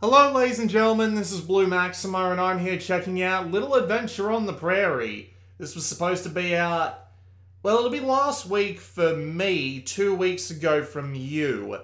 Hello ladies and gentlemen, this is Blue Maxima and I'm here checking out Little Adventure on the Prairie. This was supposed to be out, well, it'll be last week for me, 2 weeks ago from you.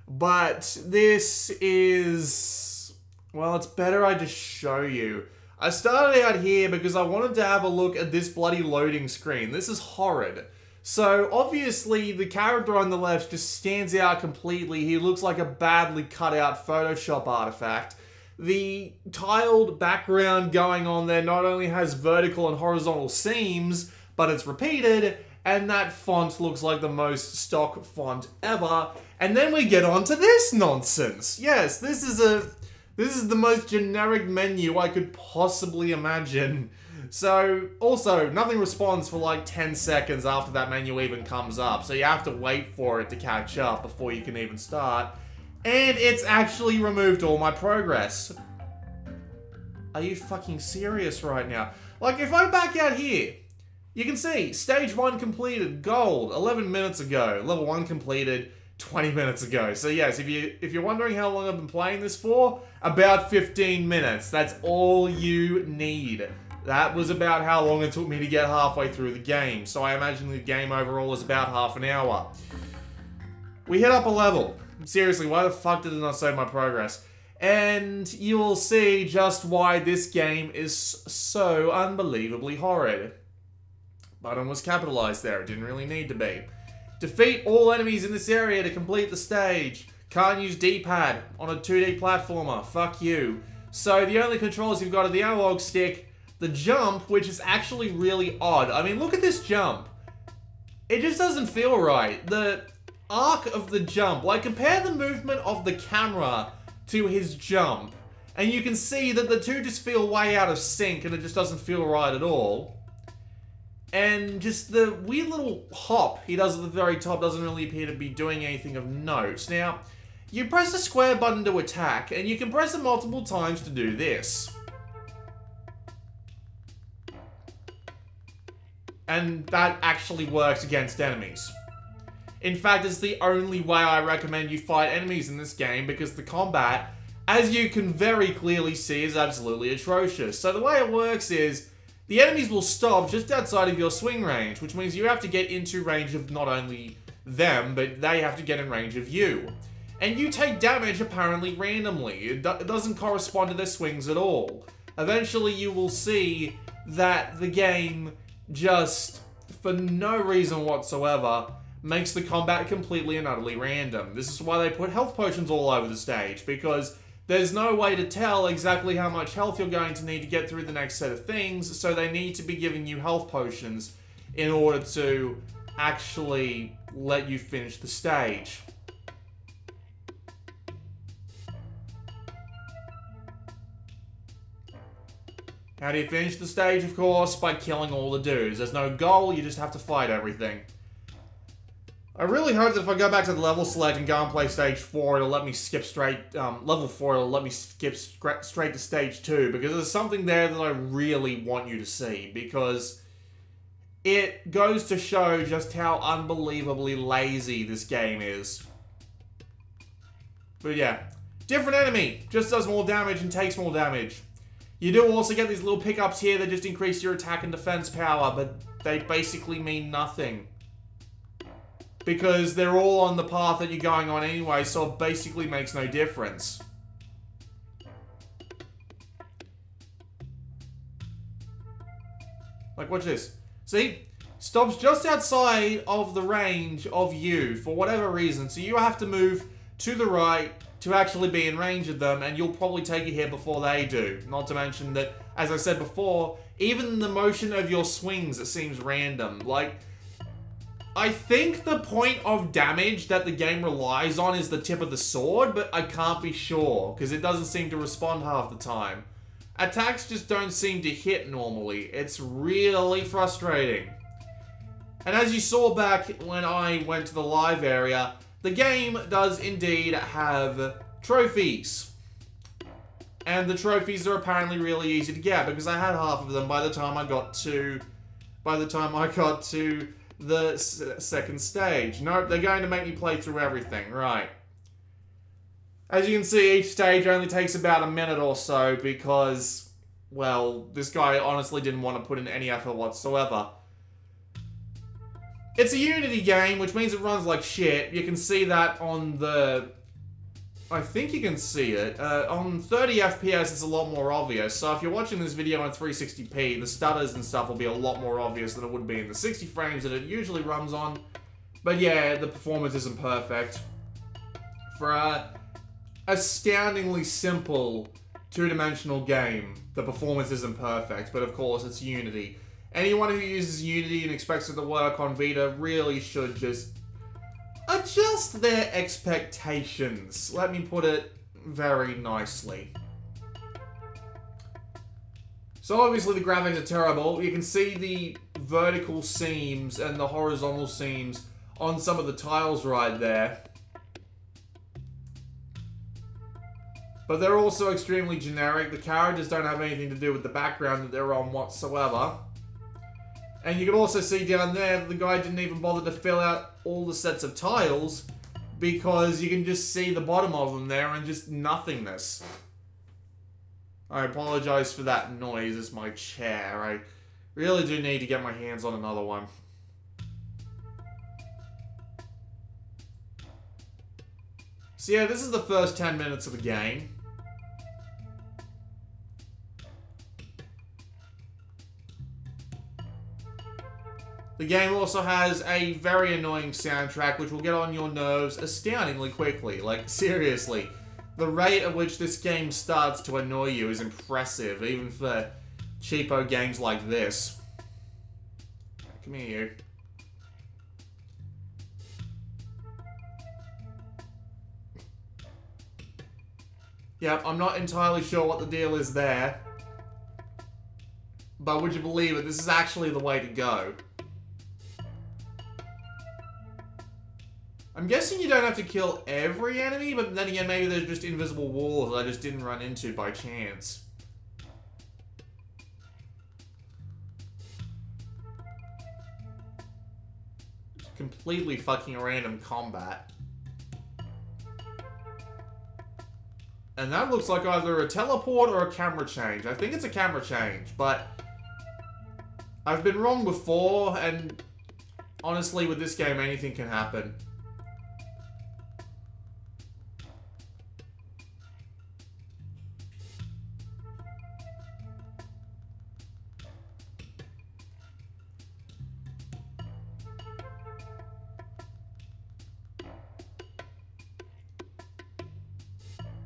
But this is, well, it's better I just show you. I started out here because I wanted to have a look at this bloody loading screen. This is horrid. So, obviously, the character on the left just stands out completely. He looks like a badly cut out Photoshop artifact. The tiled background going on there not only has vertical and horizontal seams, but it's repeated, and that font looks like the most stock font ever. And then we get on to this nonsense. Yes, this is the most generic menu I could possibly imagine. So, also, nothing responds for like 10 seconds after that menu even comes up, so you have to wait for it to catch up before you can even start. And it's actually removed all my progress. Are you fucking serious right now? Like, if I back out here, you can see, stage 1 completed, gold, 11 minutes ago. Level 1 completed, 20 minutes ago. So yes, if you're wondering how long I've been playing this for, about 15 minutes. That's all you need. That was about how long it took me to get halfway through the game. So I imagine the game overall is about half an hour. We hit up a level. Seriously, why the fuck did it not save my progress? And you will see just why this game is so unbelievably horrid. Button was capitalized there. It didn't really need to be. Defeat all enemies in this area to complete the stage. Can't use D-pad on a 2D platformer. Fuck you. So the only controls you've got are the analog stick, the jump, which is actually really odd. I mean, look at this jump. It just doesn't feel right. The arc of the jump, like compare the movement of the camera to his jump, and you can see that the two just feel way out of sync and it just doesn't feel right at all. And just the weird little hop he does at the very top doesn't really appear to be doing anything of note. Now, you press the square button to attack, and you can press it multiple times to do this. And that actually works against enemies. In fact, it's the only way I recommend you fight enemies in this game, because the combat, as you can very clearly see, is absolutely atrocious. So the way it works is, the enemies will stop just outside of your swing range, which means you have to get into range of not only them, but they have to get in range of you. And you take damage apparently randomly. It doesn't correspond to their swings at all. Eventually you will see that the game just, for no reason whatsoever, makes the combat completely and utterly random. This is why they put health potions all over the stage, because there's no way to tell exactly how much health you're going to need to get through the next set of things, so they need to be giving you health potions in order to actually let you finish the stage. How do you finish the stage? Of course, by killing all the dudes. There's no goal, you just have to fight everything. I really hope that if I go back to the level select and go and play stage 4, it'll let me skip straight, level 4, it'll let me skip straight to stage 2, because there's something there that I really want you to see, because it goes to show just how unbelievably lazy this game is. But yeah, different enemy, just does more damage and takes more damage. You do also get these little pickups here that just increase your attack and defense power, but they basically mean nothing. Because they're all on the path that you're going on anyway, so it basically makes no difference. Like, watch this. See? Stops just outside of the range of you, for whatever reason. So you have to move to the right to actually be in range of them, and you'll probably take a hit before they do. Not to mention that, as I said before, even the motion of your swings, it seems random. Like, I think the point of damage that the game relies on is the tip of the sword, but I can't be sure, because it doesn't seem to respond half the time. Attacks just don't seem to hit normally. It's really frustrating. And as you saw back when I went to the live area, the game does indeed have trophies. And the trophies are apparently really easy to get, because I had half of them by the time I got to the second stage. Nope, they're going to make me play through everything, right. As you can see, each stage only takes about a minute or so because, well, this guy honestly didn't want to put in any effort whatsoever. It's a Unity game, which means it runs like shit. You can see that on the... I think you can see it. On 30 FPS, it's a lot more obvious. So if you're watching this video on 360p, the stutters and stuff will be a lot more obvious than it would be in the 60 frames that it usually runs on. But yeah, the performance isn't perfect. For a astoundingly simple two-dimensional game, the performance isn't perfect. But of course, it's Unity. Anyone who uses Unity and expects it to work on Vita really should just adjust their expectations. Let me put it very nicely. So obviously the graphics are terrible. You can see the vertical seams and the horizontal seams on some of the tiles right there. But they're also extremely generic. The characters don't have anything to do with the background that they're on whatsoever. And you can also see down there that the guy didn't even bother to fill out all the sets of tiles because you can just see the bottom of them there and just nothingness. I apologize for that noise. It's my chair. I really do need to get my hands on another one. So yeah, this is the first 10 minutes of the game. The game also has a very annoying soundtrack, which will get on your nerves astoundingly quickly. Like, seriously. The rate at which this game starts to annoy you is impressive, even for cheapo games like this. Come here, you. Yep, I'm not entirely sure what the deal is there. But would you believe it, this is actually the way to go. I'm guessing you don't have to kill every enemy, but then again, maybe there's just invisible walls that I just didn't run into by chance. Just completely fucking random combat. And that looks like either a teleport or a camera change. I think it's a camera change, but I've been wrong before, and honestly, with this game, anything can happen.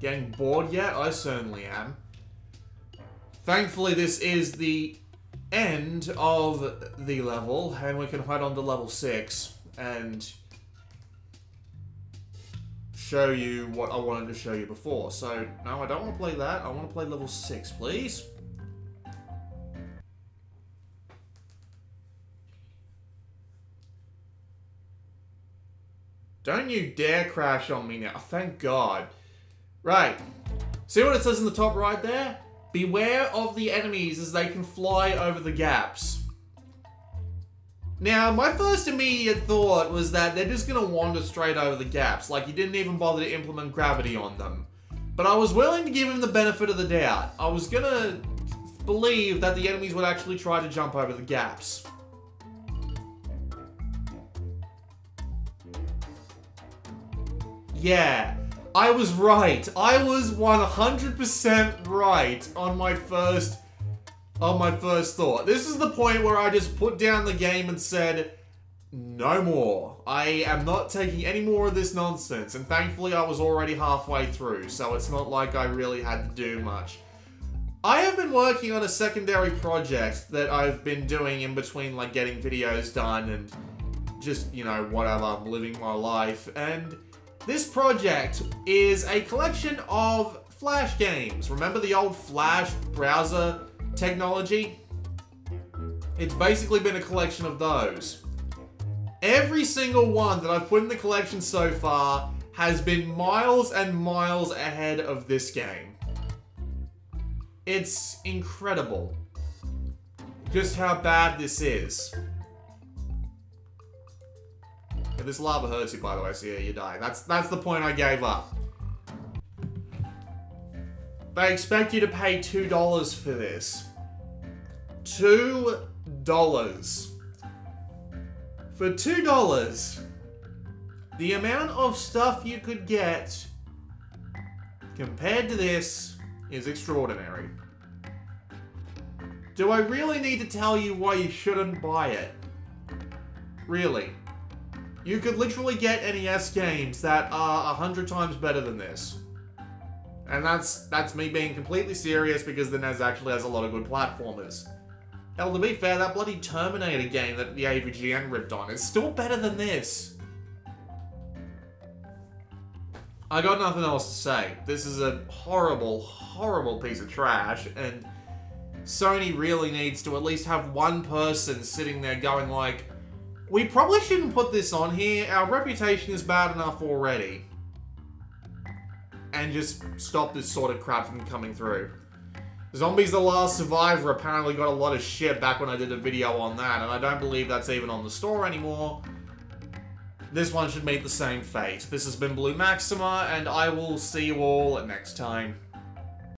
Getting bored yet? I certainly am. Thankfully, this is the end of the level, and we can head on to level 6 and show you what I wanted to show you before. So, no, I don't want to play that. I want to play level 6, please. Don't you dare crash on me now. Thank God. Right. See what it says in the top right there? Beware of the enemies as they can fly over the gaps. Now, my first immediate thought was that they're just going to wander straight over the gaps, like you didn't even bother to implement gravity on them. But I was willing to give him the benefit of the doubt. I was going to believe that the enemies would actually try to jump over the gaps. Yeah. I was right. I was 100% right on my first thought. This is the point where I just put down the game and said, no more. I am not taking any more of this nonsense. And thankfully I was already halfway through, so it's not like I really had to do much. I have been working on a secondary project that I've been doing in between, like, getting videos done and just, you know, whatever, living my life. And this project is a collection of Flash games. Remember the old Flash browser technology? It's basically been a collection of those. Every single one that I've put in the collection so far has been miles and miles ahead of this game. It's incredible just how bad this is. This lava hurts you, by the way, so yeah, you die. That's the point I gave up. They expect you to pay $2 for this. $2. For $2, the amount of stuff you could get compared to this is extraordinary. Do I really need to tell you why you shouldn't buy it? Really? You could literally get NES games that are 100 times better than this. And that's me being completely serious, because the NES actually has a lot of good platformers. Hell, to be fair, that bloody Terminator game that the AVGN ripped on is still better than this. I got nothing else to say. This is a horrible, horrible piece of trash, and Sony really needs to at least have one person sitting there going like, we probably shouldn't put this on here, our reputation is bad enough already. And just stop this sort of crap from coming through. Zombies The Last Survivor apparently got a lot of shit back when I did a video on that, and I don't believe that's even on the store anymore. This one should meet the same fate. This has been Blue Maxima, and I will see you all next time.